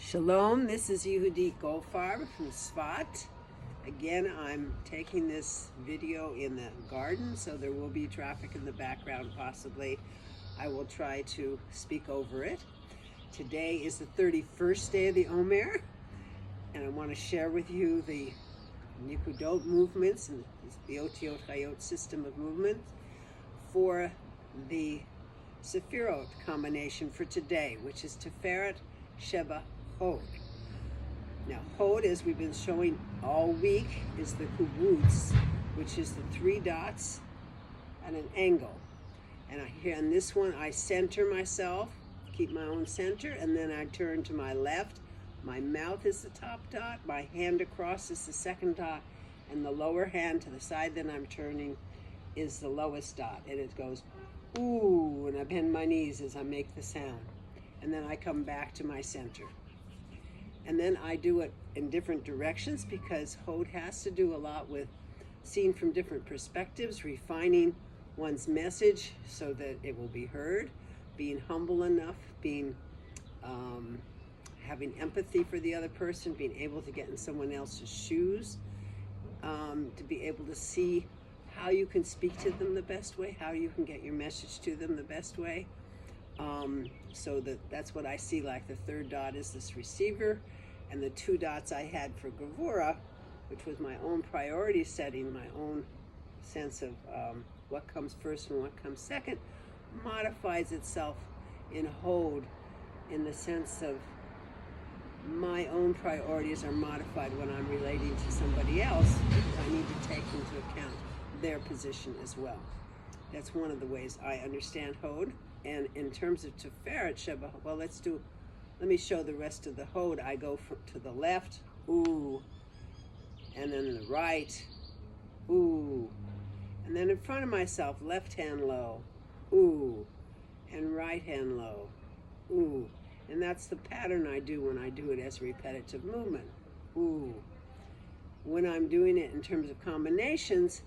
Shalom, this is Yehudit Goldfarb from Svat. Again, I'm taking this video in the garden, so there will be traffic in the background possibly. I will try to speak over it. Today is the 31st day of the Omer, and I want to share with you the Nikudot movements and the Otiyot Hayyot system of movement for the Sefirot combination for today, which is Tiferet, Sheba, Hod. Now, Hod, as we've been showing all week, is the Kubutz, which is the 3 dots at an angle. And here on this one, I center myself, keep my own center, and then I turn to my left. My mouth is the top dot, my hand across is the second dot, and the lower hand to the side that I'm turning is the lowest dot. And it goes, ooh, and I bend my knees as I make the sound. And then I come back to my center. And then I do it in different directions because Hod has to do a lot with seeing from different perspectives, refining one's message so that it will be heard, being humble enough, being having empathy for the other person, being able to get in someone else's shoes, to be able to see how you can speak to them the best way, how you can get your message to them the best way. So that's what I see, like the 3rd dot is this receiver, and the 2 dots I had for Gevura, which was my own priority setting, my own sense of what comes first and what comes second, modifies itself in Hod in the sense of my own priorities are modified when I'm relating to somebody else because I need to take into account their position as well. That's one of the ways I understand Hod. And in terms of Tiferet, Sheba, well, let me show the rest of the Hod. I go to the left, ooh, and then the right, ooh, and then in front of myself, left hand low, ooh, and right hand low, ooh. And that's the pattern I do when I do it as a repetitive movement, ooh. When I'm doing it in terms of combinations,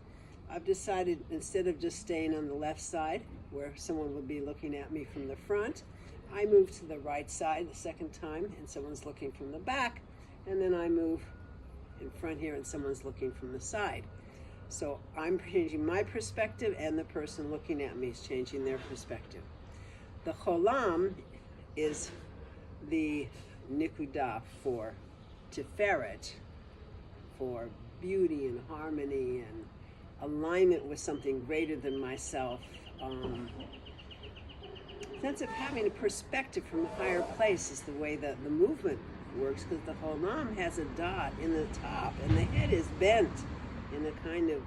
I've decided instead of just staying on the left side where someone would be looking at me from the front, I move to the right side the second time and someone's looking from the back, and then I move in front here and someone's looking from the side. So I'm changing my perspective and the person looking at me is changing their perspective. The Cholam is the Nikudah for Tiferet, for beauty and harmony and alignment with something greater than myself, sense of having a perspective from a higher place is the way that the movement works, because the Cholam has a dot in the top and the head is bent in a kind of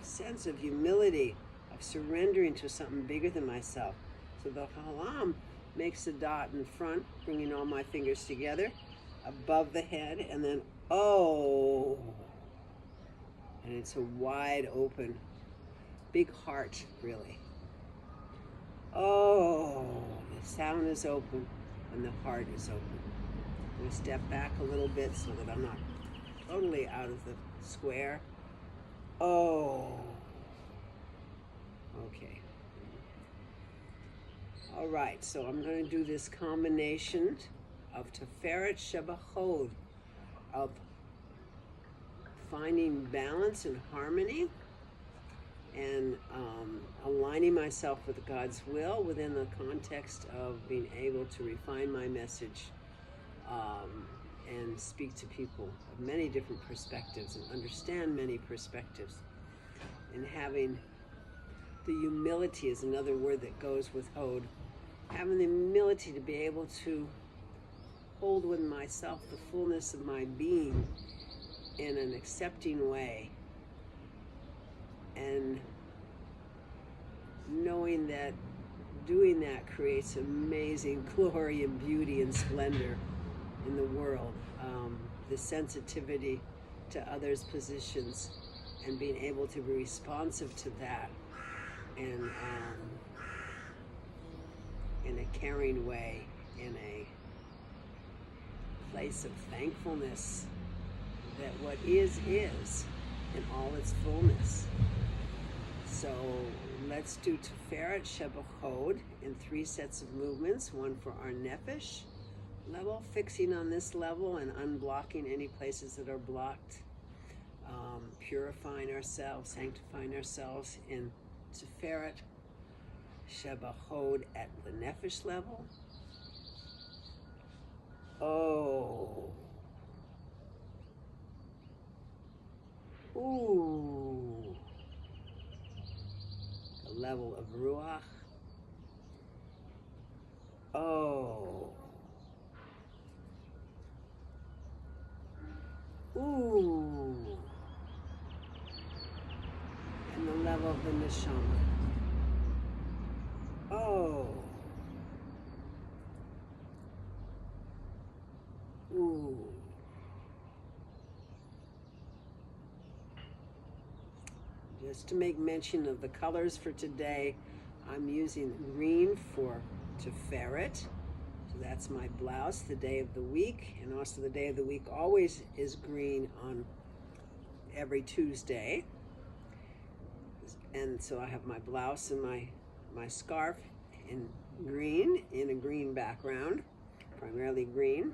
sense of humility, of surrendering to something bigger than myself. So the Cholam makes a dot in front, bringing all my fingers together above the head, and then oh, and it's a wide open, big heart, really. Oh, the sound is open and the heart is open. I'm going to step back a little bit so that I'm not totally out of the square. Oh, okay. All right, so I'm going to do this combination of Tiferet, Sheba, Hod, of finding balance and harmony and aligning myself with God's will within the context of being able to refine my message and speak to people of many different perspectives and understand many perspectives. And having the humility is another word that goes with Hod. Having the humility to be able to hold within myself the fullness of my being in an accepting way, and knowing that doing that creates amazing glory and beauty and splendor in the world. The sensitivity to others' positions and being able to be responsive to that, and in a caring way, in a place of thankfulness that what is in all its fullness. So let's do Tiferet, Sheba, Hod in 3 sets of movements, one for our nefesh, level, fixing on this level and unblocking any places that are blocked, purifying ourselves, sanctifying ourselves in Tiferet, Sheba Hod at the Nefesh level. Oh. Ooh. The level of Ruach. Oh. Ooh. And the level of the Neshama. Oh. Ooh. Just to make mention of the colors for today, I'm using green for Tiferet. So that's my blouse, the day of the week. And also the day of the week always is green on every Tuesday. And so I have my blouse and my scarf in green, in a green background, primarily green,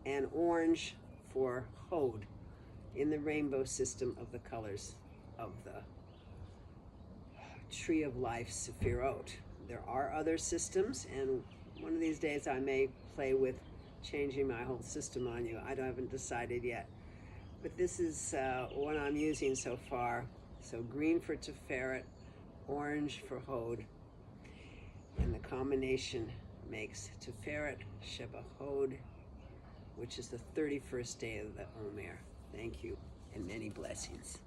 and orange for Hod, in the rainbow system of the colors of the Tree of Life Sefirot. There are other systems, and one of these days I may play with changing my whole system on you. I haven't decided yet. But this is what I'm using so far. So green for Tiferet, orange for Hod, and the combination makes Tiferet Sheba Hod, which is the 31st day of the Omer. Thank you, and many blessings.